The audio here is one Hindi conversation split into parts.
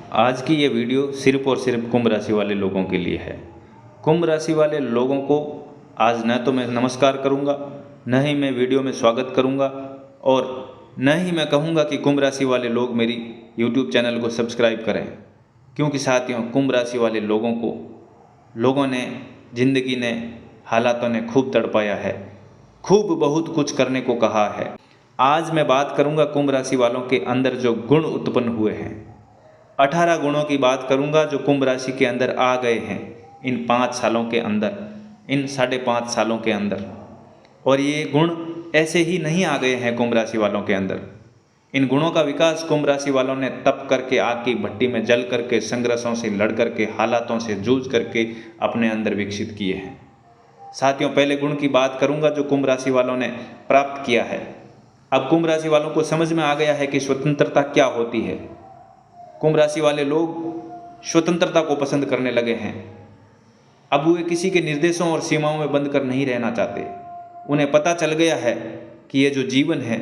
आज की ये वीडियो सिर्फ और सिर्फ कुंभ राशि वाले लोगों के लिए है। कुंभ राशि वाले लोगों को आज न तो मैं नमस्कार करूंगा, न ही मैं वीडियो में स्वागत करूंगा और न ही मैं कहूंगा कि कुंभ राशि वाले लोग मेरी यूट्यूब चैनल को सब्सक्राइब करें, क्योंकि साथियों कुंभ राशि वाले लोगों को लोगों ने, ज़िंदगी ने, हालातों ने खूब तड़पाया है, खूब बहुत कुछ करने को कहा है। आज मैं बात करूंगा कुंभ राशि वालों के अंदर जो गुण उत्पन्न हुए हैं। 18 गुणों की बात करूंगा जो कुंभ राशि के अंदर आ गए हैं इन 5 सालों के अंदर, इन 5.5 सालों के अंदर। और ये गुण ऐसे ही नहीं आ गए हैं कुंभ राशि वालों के अंदर। इन गुणों का विकास कुंभ राशि वालों ने तप करके, आग की भट्टी में जल करके, संघर्षों से लड़ करके, हालातों से जूझ करके अपने अंदर विकसित किए हैं। साथियों, पहले गुण की बात करूंगा जो कुंभ राशि वालों ने प्राप्त किया है। अब कुंभ राशि वालों को समझ में आ गया है कि स्वतंत्रता क्या होती है। कुंभ राशि वाले लोग स्वतंत्रता को पसंद करने लगे हैं। अब वे किसी के निर्देशों और सीमाओं में बंद कर नहीं रहना चाहते। उन्हें पता चल गया है कि ये जो जीवन है,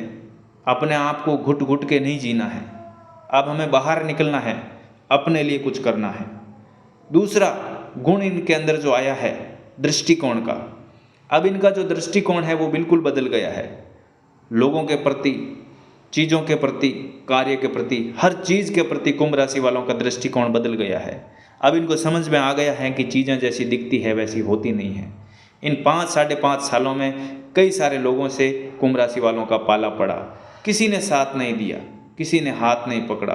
अपने आप को घुट घुट के नहीं जीना है। अब हमें बाहर निकलना है, अपने लिए कुछ करना है। दूसरा गुण इनके अंदर जो आया है, दृष्टिकोण का। अब इनका जो दृष्टिकोण है वो बिल्कुल बदल गया है। लोगों के प्रति, चीज़ों के प्रति, कार्य के प्रति, हर चीज़ के प्रति कुंभ राशि वालों का दृष्टिकोण बदल गया है। अब इनको समझ में आ गया है कि चीज़ें जैसी दिखती है वैसी होती नहीं है। इन 5-5.5 सालों में कई सारे लोगों से कुंभ राशि वालों का पाला पड़ा। किसी ने साथ नहीं दिया, किसी ने हाथ नहीं पकड़ा,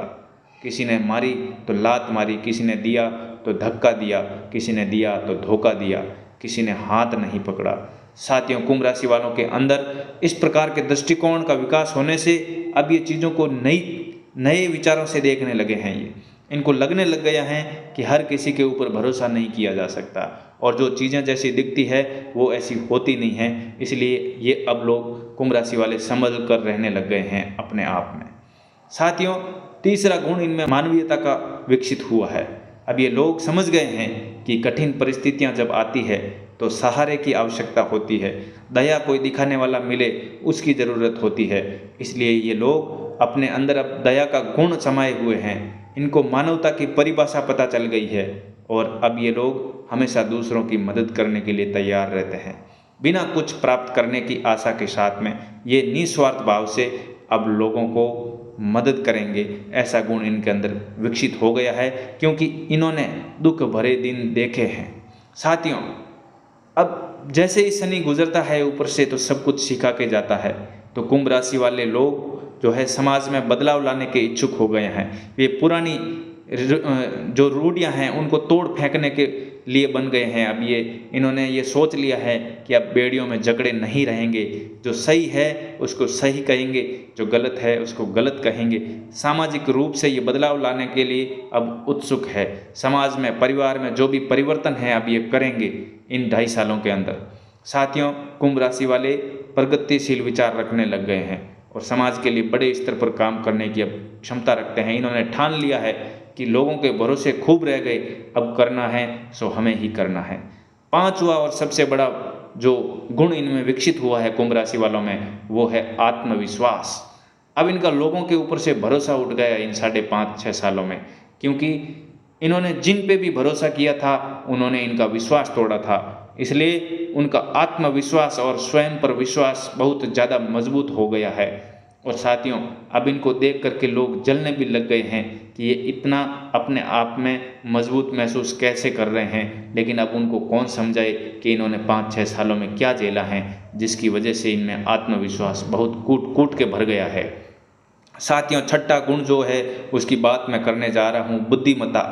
किसी ने मारी तो लात मारी, किसी ने दिया तो धक्का दिया, किसी ने दिया तो धोखा दिया, किसी ने हाथ नहीं पकड़ा। साथियों, कुंभ राशि वालों के अंदर इस प्रकार के दृष्टिकोण का विकास होने से अब ये चीज़ों को नए विचारों से देखने लगे हैं। ये इनको लगने लग गया है कि हर किसी के ऊपर भरोसा नहीं किया जा सकता और जो चीज़ें जैसी दिखती है वो ऐसी होती नहीं है। इसलिए ये अब लोग कुंभ राशि वाले संभल कर रहने लग गए हैं अपने आप में। साथियों, तीसरा गुण इनमें मानवीयता का विकसित हुआ है। अब ये लोग समझ गए हैं कि कठिन परिस्थितियां जब आती है तो सहारे की आवश्यकता होती है, दया कोई दिखाने वाला मिले उसकी ज़रूरत होती है। इसलिए ये लोग अपने अंदर अब दया का गुण समाये हुए हैं। इनको मानवता की परिभाषा पता चल गई है और अब ये लोग हमेशा दूसरों की मदद करने के लिए तैयार रहते हैं, बिना कुछ प्राप्त करने की आशा के साथ में ये निस्वार्थ भाव से अब लोगों को मदद करेंगे। ऐसा गुण इनके अंदर विकसित हो गया है क्योंकि इन्होंने दुख भरे दिन देखे हैं। साथियों, अब जैसे ही शनि गुजरता है ऊपर से तो सब कुछ सिखा के जाता है। तो कुंभ राशि वाले लोग जो है समाज में बदलाव लाने के इच्छुक हो गए हैं। वे पुरानी जो रूढ़ियां हैं उनको तोड़ फेंकने के लिए बन गए हैं। अब इन्होंने ये सोच लिया है कि अब बेड़ियों में जकड़े नहीं रहेंगे। जो सही है उसको सही कहेंगे, जो गलत है उसको गलत कहेंगे। सामाजिक रूप से ये बदलाव लाने के लिए अब उत्सुक है। समाज में, परिवार में जो भी परिवर्तन है अब ये करेंगे इन 2.5 सालों के अंदर। साथियों, कुंभ राशि वाले प्रगतिशील विचार रखने लग गए हैं और समाज के लिए बड़े स्तर पर काम करने की अब क्षमता रखते हैं। इन्होंने ठान लिया है कि लोगों के भरोसे खूब रह गए, अब करना है सो हमें ही करना है। 5वां और सबसे बड़ा जो गुण इनमें विकसित हुआ है कुंभ राशि वालों में वो है आत्मविश्वास। अब इनका लोगों के ऊपर से भरोसा उठ गया इन 5.5-6 सालों में, क्योंकि इन्होंने जिन पे भी भरोसा किया था उन्होंने इनका विश्वास तोड़ा था। इसलिए उनका आत्मविश्वास और स्वयं पर विश्वास बहुत ज़्यादा मजबूत हो गया है। और साथियों, अब इनको देख करके लोग जलने भी लग गए हैं कि ये इतना अपने आप में मजबूत महसूस कैसे कर रहे हैं। लेकिन अब उनको कौन समझाए कि इन्होंने 5-6 सालों में क्या झेला है, जिसकी वजह से इनमें आत्मविश्वास बहुत कूट कूट के भर गया है। साथियों, छठा गुण जो है उसकी बात मैं करने जा रहा हूँ, बुद्धिमत्ता।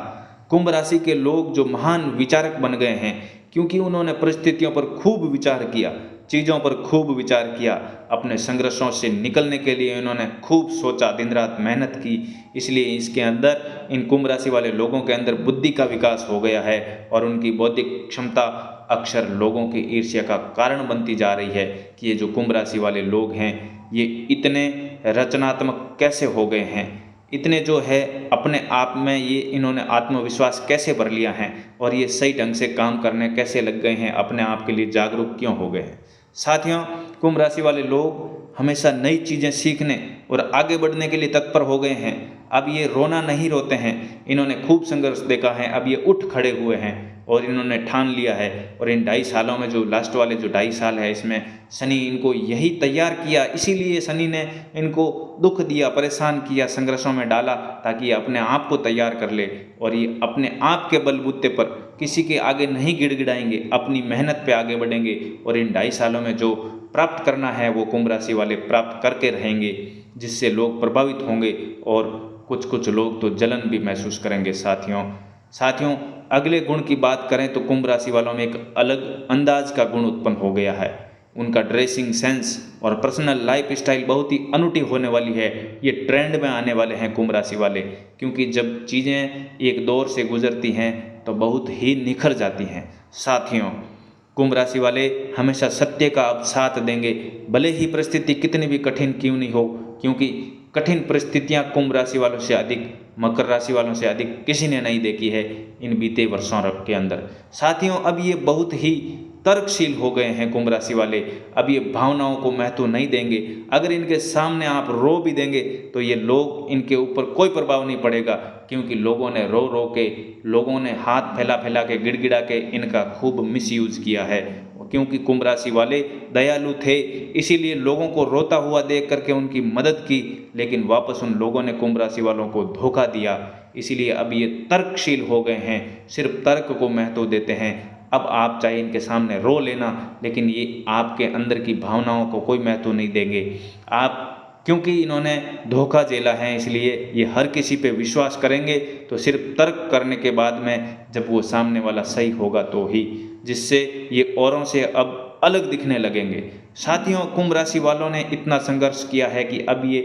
कुंभ राशि के लोग जो महान विचारक बन गए हैं क्योंकि उन्होंने परिस्थितियों पर खूब विचार किया, चीज़ों पर खूब विचार किया। अपने संघर्षों से निकलने के लिए इन्होंने खूब सोचा, दिन रात मेहनत की। इसलिए इसके अंदर, इन कुंभ राशि वाले लोगों के अंदर बुद्धि का विकास हो गया है और उनकी बौद्धिक क्षमता अक्सर लोगों की ईर्ष्या का कारण बनती जा रही है कि ये जो कुंभ राशि वाले लोग हैं ये इतने रचनात्मक कैसे हो गए हैं, इतने जो है अपने आप में ये इन्होंने आत्मविश्वास कैसे भर लिया है और ये सही ढंग से काम करने कैसे लग गए हैं, अपने आप के लिए जागरूक क्यों हो गए हैं। साथियों, कुंभ राशि वाले लोग हमेशा नई चीज़ें सीखने और आगे बढ़ने के लिए तत्पर हो गए हैं। अब ये रोना नहीं रोते हैं, इन्होंने खूब संघर्ष देखा है, अब ये उठ खड़े हुए हैं और इन्होंने ठान लिया है। और इन 2.5 सालों में जो लास्ट वाले जो 2.5 साल है, इसमें शनि इनको यही तैयार किया, इसीलिए शनि ने इनको दुख दिया, परेशान किया, संघर्षों में डाला, ताकि ये अपने आप को तैयार कर ले और ये अपने आप के बलबूते पर किसी के आगे नहीं गिड़गिड़ाएंगे, अपनी मेहनत पे आगे बढ़ेंगे और इन 2.5 सालों में जो प्राप्त करना है वो कुंभ राशि वाले प्राप्त करके रहेंगे, जिससे लोग प्रभावित होंगे और कुछ कुछ लोग तो जलन भी महसूस करेंगे। साथियों अगले गुण की बात करें तो कुंभ राशि वालों में एक अलग अंदाज का गुण उत्पन्न हो गया है। उनका ड्रेसिंग सेंस और पर्सनल लाइफ स्टाइल बहुत ही अनूठी होने वाली है। ये ट्रेंड में आने वाले हैं कुंभ राशि वाले, क्योंकि जब चीज़ें एक दौर से गुजरती हैं तो बहुत ही निखर जाती हैं। साथियों कुंभ राशि वाले हमेशा सत्य का अब साथ देंगे, भले ही परिस्थिति कितनी भी कठिन क्यों नहीं हो, क्योंकि कठिन परिस्थितियां कुंभ राशि वालों से अधिक, मकर राशि वालों से अधिक किसी ने नहीं देखी है इन बीते वर्षों के अंदर। साथियों अब ये बहुत ही तर्कशील हो गए हैं कुंभ राशि वाले, अब ये भावनाओं को महत्व नहीं देंगे। अगर इनके सामने आप रो भी देंगे तो ये लोग, इनके ऊपर कोई प्रभाव नहीं पड़ेगा, क्योंकि लोगों ने रो रो के, लोगों ने हाथ फैला फैला के, गिड़गिड़ा के इनका खूब मिसयूज किया है। क्योंकि कुंभ राशि वाले दयालु थे, इसीलिए लोगों को रोता हुआ देख करके उनकी मदद की, लेकिन वापस उन लोगों ने कुंभ राशि वालों को धोखा दिया। इसीलिए अब ये तर्कशील हो गए हैं, सिर्फ तर्क को महत्व देते हैं। अब आप चाहे इनके सामने रो लेना, लेकिन ये आपके अंदर की भावनाओं को कोई महत्व नहीं देंगे। आप, क्योंकि इन्होंने धोखा झेला है, इसलिए ये हर किसी पे विश्वास करेंगे तो सिर्फ तर्क करने के बाद में, जब वो सामने वाला सही होगा तो ही, जिससे ये औरों से अब अलग दिखने लगेंगे। साथियों कुंभ राशि वालों ने इतना संघर्ष किया है कि अब ये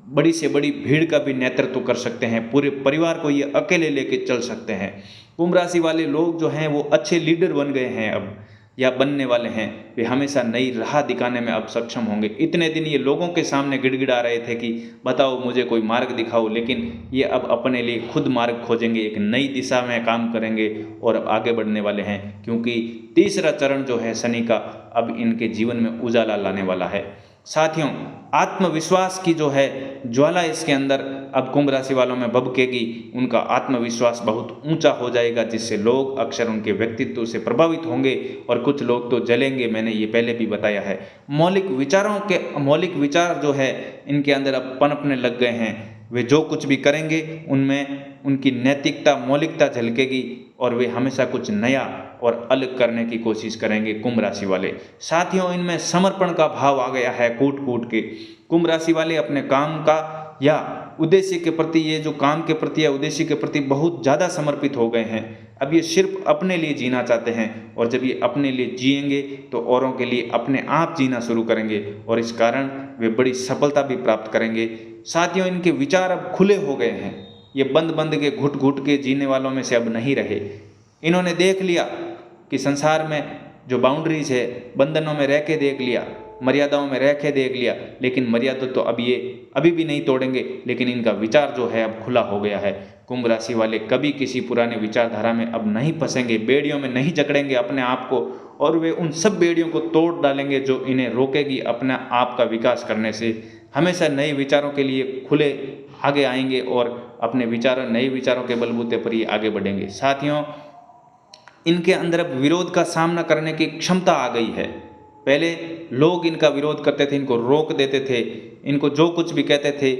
बड़ी से बड़ी भीड़ का भी नेतृत्व कर सकते हैं, पूरे परिवार को ये अकेले लेके चल सकते हैं। कुंभ राशि वाले लोग जो हैं वो अच्छे लीडर बन गए हैं अब, या बनने वाले हैं। वे हमेशा नई राह दिखाने में अब सक्षम होंगे। इतने दिन ये लोगों के सामने गिड़गिड़ा रहे थे कि बताओ मुझे कोई मार्ग दिखाओ, लेकिन ये अब अपने लिए खुद मार्ग खोजेंगे, एक नई दिशा में काम करेंगे और अब आगे बढ़ने वाले हैं, क्योंकि तीसरा चरण जो है शनि का अब इनके जीवन में उजाला लाने वाला है। साथियों आत्मविश्वास की जो है ज्वाला इसके अंदर अब कुंभ राशि वालों में भभकेगी। उनका आत्मविश्वास बहुत ऊंचा हो जाएगा, जिससे लोग अक्सर उनके व्यक्तित्व से प्रभावित होंगे और कुछ लोग तो जलेंगे। मैंने ये पहले भी बताया है। मौलिक विचार जो है इनके अंदर अब पनपने लग गए हैं। वे जो कुछ भी करेंगे उनमें उनकी नैतिकता, मौलिकता झलकेगी और वे हमेशा कुछ नया और अलग करने की कोशिश करेंगे कुंभ राशि वाले। साथियों इनमें समर्पण का भाव आ गया है कूट कूट के। कुंभ राशि वाले अपने काम का या उद्देश्य के प्रति, ये जो काम के प्रति या उद्देश्य के प्रति बहुत ज़्यादा समर्पित हो गए हैं। अब ये सिर्फ अपने लिए जीना चाहते हैं, और जब ये अपने लिए जिएंगे तो औरों के लिए अपने आप जीना शुरू करेंगे और इस कारण वे बड़ी सफलता भी प्राप्त करेंगे। साथियों इनके विचार अब खुले हो गए हैं। ये बंद बंद के घुट घुट के जीने वालों में से अब नहीं रहे। इन्होंने देख लिया कि संसार में जो बाउंड्रीज है, बंधनों में रह के देख लिया, मर्यादाओं में रह के देख लिया, लेकिन मर्यादा तो अब ये अभी भी नहीं तोड़ेंगे। लेकिन इनका विचार जो है अब खुला हो गया है। कुंभ राशि वाले कभी किसी पुराने विचारधारा में अब नहीं फंसेंगे, बेड़ियों में नहीं जकड़ेंगे अपने आप को, और वे उन सब बेड़ियों को तोड़ डालेंगे जो इन्हें रोकेगी अपने आप का विकास करने से। हमेशा नए विचारों के लिए खुले आगे आएंगे और अपने नए विचारों के बलबूते पर ही आगे बढ़ेंगे। साथियों इनके अंदर अब विरोध का सामना करने की क्षमता आ गई है। पहले लोग इनका विरोध करते थे, इनको रोक देते थे, इनको जो कुछ भी कहते थे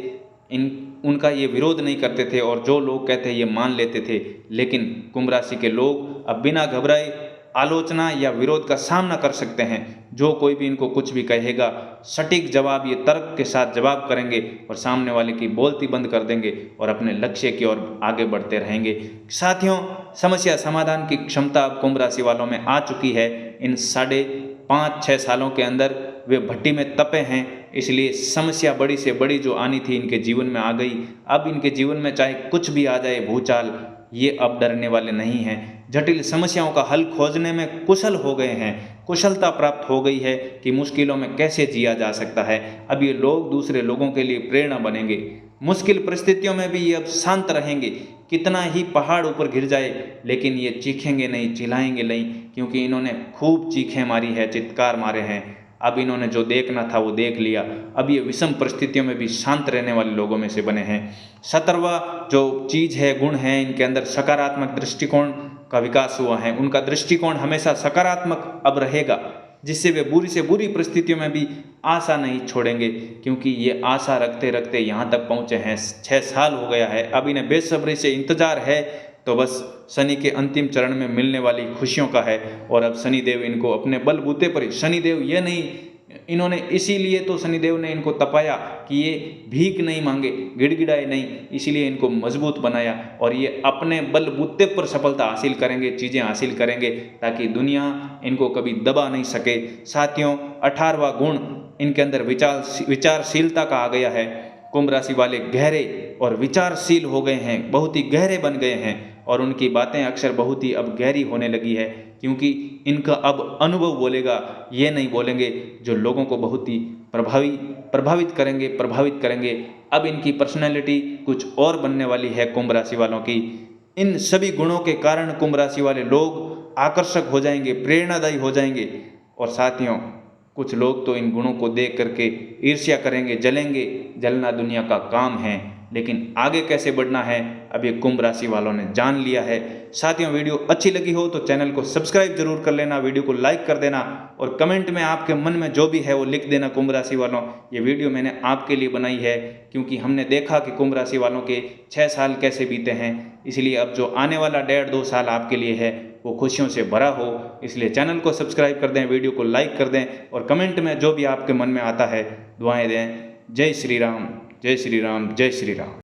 उनका ये विरोध नहीं करते थे, और जो लोग कहते ये मान लेते थे। लेकिन कुंभ राशि के लोग अब बिना घबराए आलोचना या विरोध का सामना कर सकते हैं। जो कोई भी इनको कुछ भी कहेगा, सटीक जवाब ये तर्क के साथ जवाब करेंगे और सामने वाले की बोलती बंद कर देंगे और अपने लक्ष्य की ओर आगे बढ़ते रहेंगे। साथियों समस्या समाधान की क्षमता अब कुंभ राशि वालों में आ चुकी है। इन 5.5-6 सालों के अंदर वे भट्टी में तपे हैं, इसलिए समस्या बड़ी से बड़ी जो आनी थी इनके जीवन में आ गई। अब इनके जीवन में चाहे कुछ भी आ जाए भूचाल, ये अब डरने वाले नहीं हैं। जटिल समस्याओं का हल खोजने में कुशल हो गए हैं। कुशलता प्राप्त हो गई है कि मुश्किलों में कैसे जिया जा सकता है। अब ये लोग दूसरे लोगों के लिए प्रेरणा बनेंगे। मुश्किल परिस्थितियों में भी ये अब शांत रहेंगे। कितना ही पहाड़ ऊपर गिर जाए, लेकिन ये चीखेंगे नहीं, चिल्लाएंगे नहीं, क्योंकि इन्होंने खूब चीखें मारी है, चित्कार मारे हैं। अब इन्होंने जो देखना था वो देख लिया। अब ये विषम परिस्थितियों में भी शांत रहने वाले लोगों में से बने हैं। 17वां जो चीज़ है, गुण है इनके अंदर, सकारात्मक दृष्टिकोण का विकास हुआ है। उनका दृष्टिकोण हमेशा सकारात्मक अब रहेगा, जिससे वे बुरी से बुरी परिस्थितियों में भी आशा नहीं छोड़ेंगे, क्योंकि ये आशा रखते रखते यहाँ तक पहुँचे हैं। 6 साल हो गया है, अब इन्हें बेसब्री से इंतज़ार है तो बस शनि के अंतिम चरण में मिलने वाली खुशियों का है। और अब शनिदेव इनको अपने बलबूते पर, शनिदेव ये नहीं, इन्होंने इसीलिए तो शनिदेव ने इनको तपाया कि ये भीख नहीं मांगे, गिड़गिड़ाए नहीं, इसीलिए इनको मजबूत बनाया और ये अपने बलबूते पर सफलता हासिल करेंगे, चीज़ें हासिल करेंगे, ताकि दुनिया इनको कभी दबा नहीं सके। साथियों, 18वां गुण इनके अंदर विचारशीलता का आ गया है। कुंभ राशि वाले गहरे और विचारशील हो गए हैं, बहुत ही गहरे बन गए हैं और उनकी बातें अक्सर बहुत ही अब गहरी होने लगी है, क्योंकि इनका अब अनुभव बोलेगा, ये नहीं बोलेंगे जो लोगों को बहुत ही प्रभावित करेंगे। अब इनकी पर्सनैलिटी कुछ और बनने वाली है कुंभ राशि वालों की। इन सभी गुणों के कारण कुंभ राशि वाले लोग आकर्षक हो जाएंगे, प्रेरणादायी हो जाएंगे। और साथियों, कुछ लोग तो इन गुणों को देख करके ईर्ष्या करेंगे, जलेंगे। जलना दुनिया का काम है, लेकिन आगे कैसे बढ़ना है अब ये कुंभ राशि वालों ने जान लिया है। साथियों, वीडियो अच्छी लगी हो तो चैनल को सब्सक्राइब जरूर कर लेना, वीडियो को लाइक कर देना और कमेंट में आपके मन में जो भी है वो लिख देना। कुंभ राशि वालों, ये वीडियो मैंने आपके लिए बनाई है, क्योंकि हमने देखा कि कुंभ राशि वालों के 6 साल कैसे बीते हैं, इसलिए अब जो आने वाला 1.5-2 साल आपके लिए है वो खुशियों से भरा हो। इसलिए चैनल को सब्सक्राइब कर दें, वीडियो को लाइक कर दें और कमेंट में जो भी आपके मन में आता है दुआएं दें। जय श्री राम, जय श्री राम, जय श्री राम।